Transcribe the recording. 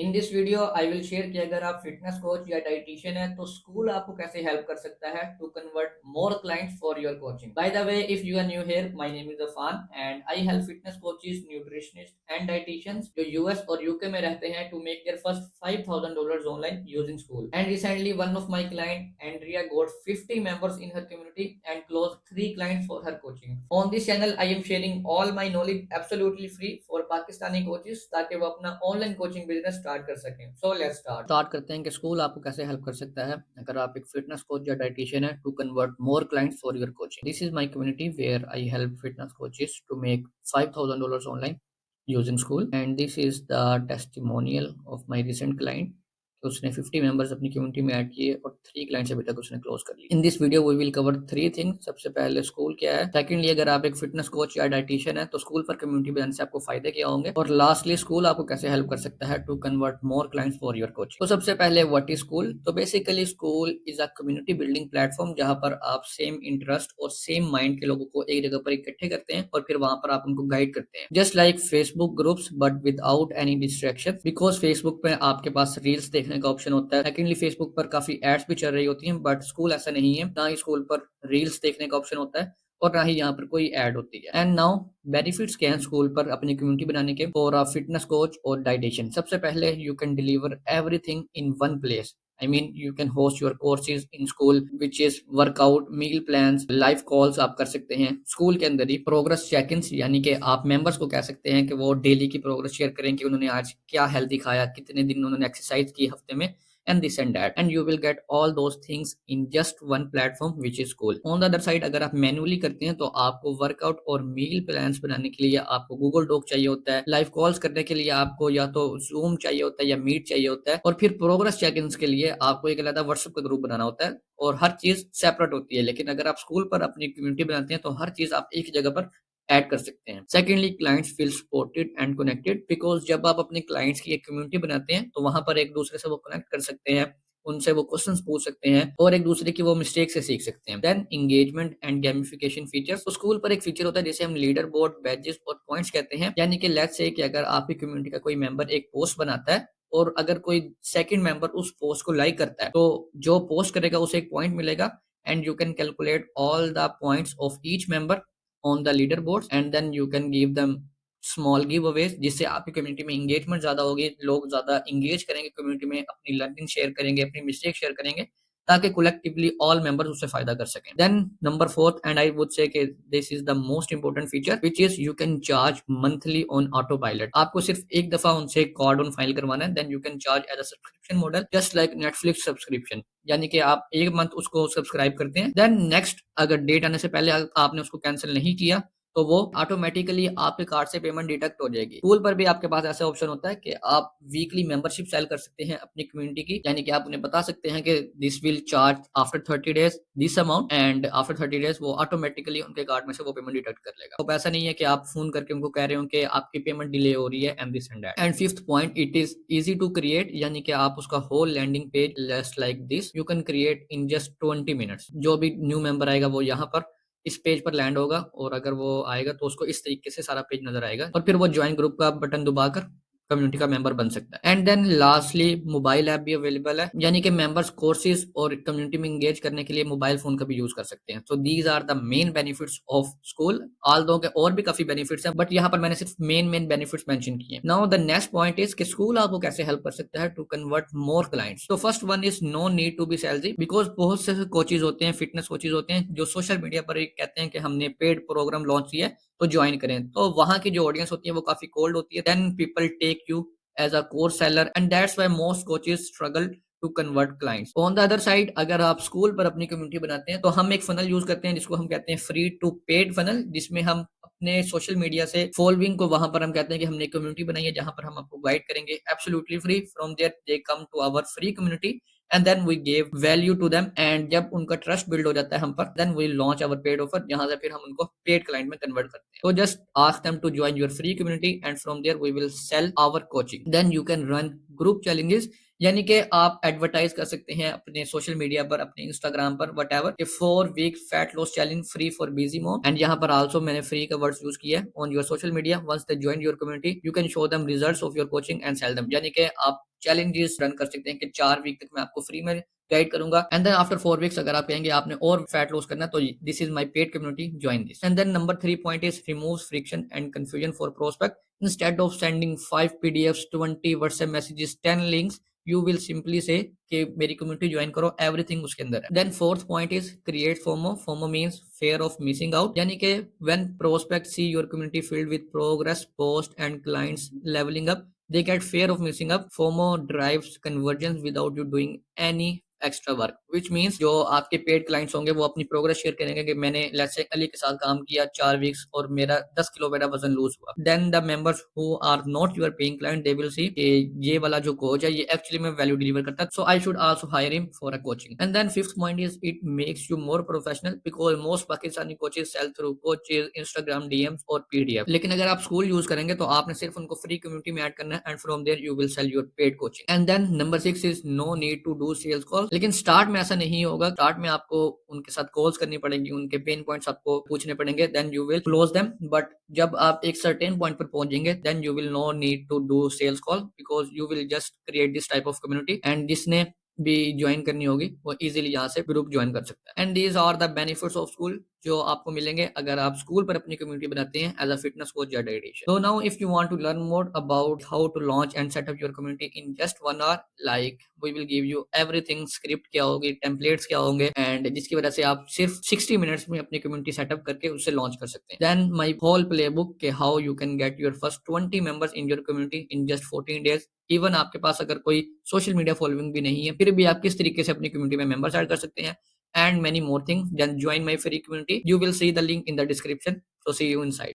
In this video I will share कि अगर आप फिटनेस कोच या डाइटिशियन है तो स्कूल आपको कैसे हेल्प कर सकता है to convert more clients for your coaching. By the way, if you are new here, my name is Afan and I help fitness coaches, nutritionist and dieticians जो US और यूके में रहते हैं to make their first $5,000 online using school. And recently one of my client Andrea got 50 members in her community and closed 3 clients for her coaching. On this channel I am sharing all my knowledge absolutely free for Pakistani coaches ताकि वो अपना online coaching business start कर सकें। So let's start करते हैं कि school आपको कैसे हेल्प कर सकता है अगर आप एक फिटनेस कोच या डाइटिशियन है to convert more clients for your coaching. This is my community where I help fitness coaches to make $5,000 online using school, and this is the testimonial of my recent client। तो उसने 50 members अपनी community में add किए और 3 clients अभी तक उसने close कर लिए। In this video we will cover 3 things. सबसे पहले स्कूल क्या है, सेकंडली अगर आप एक फिटनेस कोच या डाइटिशियन है तो स्कूल पर कम्युनिटी बनाने से आपको फायदे क्या होंगे, और लास्टली स्कूल आपको कैसे हेल्प कर सकता है to convert more clients for your coaching. तो सबसे पहले व्हाट इज स्कूल। तो basically school is a community building platform जहां पर आप सेम इंटरेस्ट और सेम माइंड के लोगों को एक जगह पर इकट्ठे करते हैं और फिर वहां पर आप उनको गाइड करते हैं, just like Facebook groups but without any distraction. Because Facebook पे आपके पास रील्स देखने का ऑप्शन होता है, सेकेंडली फेसबुक पर काफी एड्स भी चल रही होती हैं, बट स्कूल ऐसा नहीं है। ना ही स्कूल पर रील्स देखने का ऑप्शन होता है और ना ही यहाँ पर कोई ऐड होती है। एंड नाउ बेनिफिट्स क्या हैं स्कूल पर अपनी कम्युनिटी बनाने के फॉर अ फिटनेस कोच और डाइटिशियन। सबसे पहले you can deliver everything in one place. I mean, you can host your courses in school, which is workout, meal plans, live calls आप कर सकते हैं स्कूल के अंदर ही। प्रोग्रेस चेक इन, यानी कि आप मेंबर्स को कह सकते हैं कि वो डेली की प्रोग्रेस शेयर करें कि उन्होंने आज क्या हेल्दी खाया, कितने दिन उन्होंने एक्सरसाइज की हफ्ते में, and this and that, and you will get all those things in just one platform which is school। on the other side अगर आप मैनुअली करते हैं तो आपको वर्कआउट और मील प्लान्स बनाने के लिए आपको गूगल डॉक चाहिए होता है, लाइव कॉल्स करने के लिए आपको या तो जूम चाहिए होता है या मीट चाहिए होता है, और फिर प्रोग्रेस चेक इन के लिए आपको एक अलग व्हाट्सएप का ग्रुप बनाना होता है और हर चीज सेपरेट होती है। लेकिन अगर आप स्कूल पर अपनी कम्युनिटी बनाते हैं तो हर चीज आप एक जगह पर ऐड कर सकते हैं। Secondly clients feel supported and connected, because जब आप अपने क्लाइंट्स की एक कम्युनिटी बनाते हैं तो वहां पर एक दूसरे से वो कनेक्ट कर सकते हैं, उनसे वो क्वेश्चंस पूछ सकते हैं और एक दूसरे की वो मिस्टेक से सीख सकते हैं। Then engagement and gamification features. तो स्कूल पर एक फीचर होता है जिसे हम लीडर बोर्ड, बैजेस और पॉइंट्स कहते हैं। यानी कि लेट्स से कि अगर आपकी कम्युनिटी का कोई मेंबर एक पोस्ट बनाता है और अगर कोई सेकंड मेंबर उस पोस्ट को लाइक करता है तो जो पोस्ट करेगा उसे एक पॉइंट मिलेगा, and you can calculate all the points of each member on the leaderboard, and then you can give them small giveaways, जिससे आपकी कम्युनिटी में एंगेजमेंट ज्यादा होगी, लोग ज्यादा एंगेज करेंगे कम्युनिटी में, अपनी लर्निंग शेयर करेंगे, अपनी मिस्टेक शेयर करेंगे, ताकि कलेक्टिवली ऑल मेंबर्स उससे फायदा कर सकें। Then number fourth, and I would say this is the most important feature, which is you can charge monthly on autopilot. आपको सिर्फ एक दफा उनसे कार्ड ऑन फाइल करवाना है, then you can charge as a subscription model, just like Netflix subscription. यानी कि आप एक मंथ उसको सब्सक्राइब करते हैं, देन नेक्स्ट अगर डेट आने से पहले आपने उसको कैंसिल नहीं किया तो वो ऑटोमेटिकली आपके कार्ड से पेमेंट डिडक्ट हो जाएगी। स्कूल पर भी आपके पास ऐसा ऑप्शन होता है कि आप वीकली मेंबरशिप सेल कर सकते हैं अपनी कम्युनिटी की, यानी कि आप उन्हें बता सकते हैं कि this will charge after 30 days this amount, and after 30 days वो ऑटोमेटिकली उनके कार्ड में से वो पेमेंट डिडक्ट कर लेगा। तो ऐसा नहीं है कि आप फोन करके उनको कह रहे हो कि आपकी पेमेंट डिले हो रही है and this and that. And fifth point, it is easy to create, यानी कि आप उसका whole landing page just like this you can create in just 20 minutes. जो भी न्यू मेंबर आएगा वो यहाँ पर इस पेज पर लैंड होगा और अगर वो आएगा तो उसको इस तरीके से सारा पेज नजर आएगा और फिर वो ज्वाइन ग्रुप का बटन दबाकर कम्युनिटी का मेंबर बन सकता है। And then lastly mobile app भी अवेलेबल है, यानी कि मेंबर्स कोर्सेज और कम्युनिटी में एंगेज करने के लिए मोबाइल फोन का भी यूज कर सकते हैं। So these are the main benefits of school, although के और भी काफी बेनिफिट्स हैं बट यहाँ पर मैंने सिर्फ मेन बेनिफिट्स मेंशन किए। Now the next point is कि स्कूल आपको कैसे हेल्प कर सकता है टू कन्वर्ट मोर क्लाइंट्स। तो first one is no need to be salary, because बहुत से कोचेज होते हैं, फिटनेस कोचेज होते हैं जो सोशल मीडिया पर कहते हैं कि हमने पेड प्रोग्राम लॉन्च किया है तो ज्वाइन करें। तो वहां की जो ऑडियंस होती है वो काफी कोल्ड होती है, then people take you as a course seller and that's why most coaches struggle to convert clients. On the other side अगर आप स्कूल पर अपनी कम्युनिटी बनाते हैं तो हम एक फनल यूज करते हैं जिसको हम कहते हैं फ्री टू पेड फनल, जिसमें हम अपने सोशल मीडिया से फॉलोइंग को वहां पर हम कहते हैं कि हमने एक कम्युनिटी बनाई है जहां पर हम आपको गाइड करेंगे absolutely free. From there they come to our free community and then we give value to them, and जब उनका ट्रस्ट बिल्ड हो जाता है हम पर, then we launch our paid offer, जहां से फिर हम उनको पेड क्लाइंट में कन्वर्ट करते हैं। तो just ask them to join your free community and from there we will sell our coaching. Then you can run group challenges, यानी कि आप एडवर्टाइज कर सकते हैं अपने सोशल मीडिया पर, अपने इंस्टाग्राम पर, व्हाटएवर, कि 4 week fat loss challenge free for busy mom. And यहाँ पर आल्सो मैंने फ्री का वर्ड्स यूज किया है। On your social media once they join your community you can show them results of your coaching and sell them. यानी कि आप challenges run कर सकते हैं कि 4 वीक तक मैं आपको फ्री में गाइड करूंगा, एंड देन आफ्टर 4 वीक्स अगर आप कहेंगे आपने और फैट लॉस करना है, तो this is my paid community, join this. And then number 3 point is remove friction and confusion for prospect. Instead of sending 5 PDFs, 20 WhatsApp messages, 10 links, you will simply say कि मेरी community join करो, everything उसके अंदर है। Then fourth point is create FOMO. FOMO means fear of missing out, यानी कि when prospect see your community filled with progress post and clients leveling up, they get fear of missing up. FOMO drives conversions without you doing any extra work, which means जो आपके paid clients होंगे वो अपनी progress share करेंगे कि मैंने let's say Ali के साथ काम किया 4 वीक्स और मेरा 10 किलो मेरा वजन लूज हुआ। Then the members who are not your paying client they will see कि ये वाला जो कोच है ये एक्चुअली में वैल्यू डिलीवर करता है, so I should also hire him for a coaching. And then fifth point is it makes you more professional because most Pakistani coaches sell through coaches, Instagram DMs और PDF. लेकिन अगर आप school use करेंगे तो आपने सिर्फ उनको फ्री कम्युनिटी में ऐड करना है, and from there you will sell your paid coaching. And then number 6 is no need to do sales call. लेकिन स्टार्ट में ऐसा नहीं होगा, स्टार्ट में आपको उनके साथ कॉल्स करनी पड़ेगी, उनके पेन पॉइंट्स आपको पूछने पड़ेंगे, then you will close them. But जब आप एक सर्टेन पॉइंट पर पहुंच जाएंगे then you will no need to do sales call because you will just create this type of community, and जिसने भी ज्वाइन करनी होगी वो इजीली यहाँ से ग्रुप ज्वाइन कर सकता है। And these are the benefits of school जो आपको मिलेंगे अगर आप स्कूल पर अपनी कम्युनिटी बनाते हैं एज अ फिटनेस कोच या dietitian. So now if you want to learn more about how to launch and set up your community in just 1 hour, like we will give you everything, script क्या होगी, templates क्या होंगे, and जिसकी वजह से आप सिर्फ 60 मिनट्स में अपनी कम्युनिटी सेटअप करके उससे लॉन्च कर सकते हैं। Then my whole playbook के how you can get your first 20 members in your community in just 14 days। Even आपके पास अगर कोई सोशल मीडिया फॉलोइंग भी नहीं है फिर भी आप किस तरीके से अपनी कम्युनिटी में मेंबर्स ऐड कर सकते हैं, and many more things, then join my free community, you will see the link in the description, so see you inside।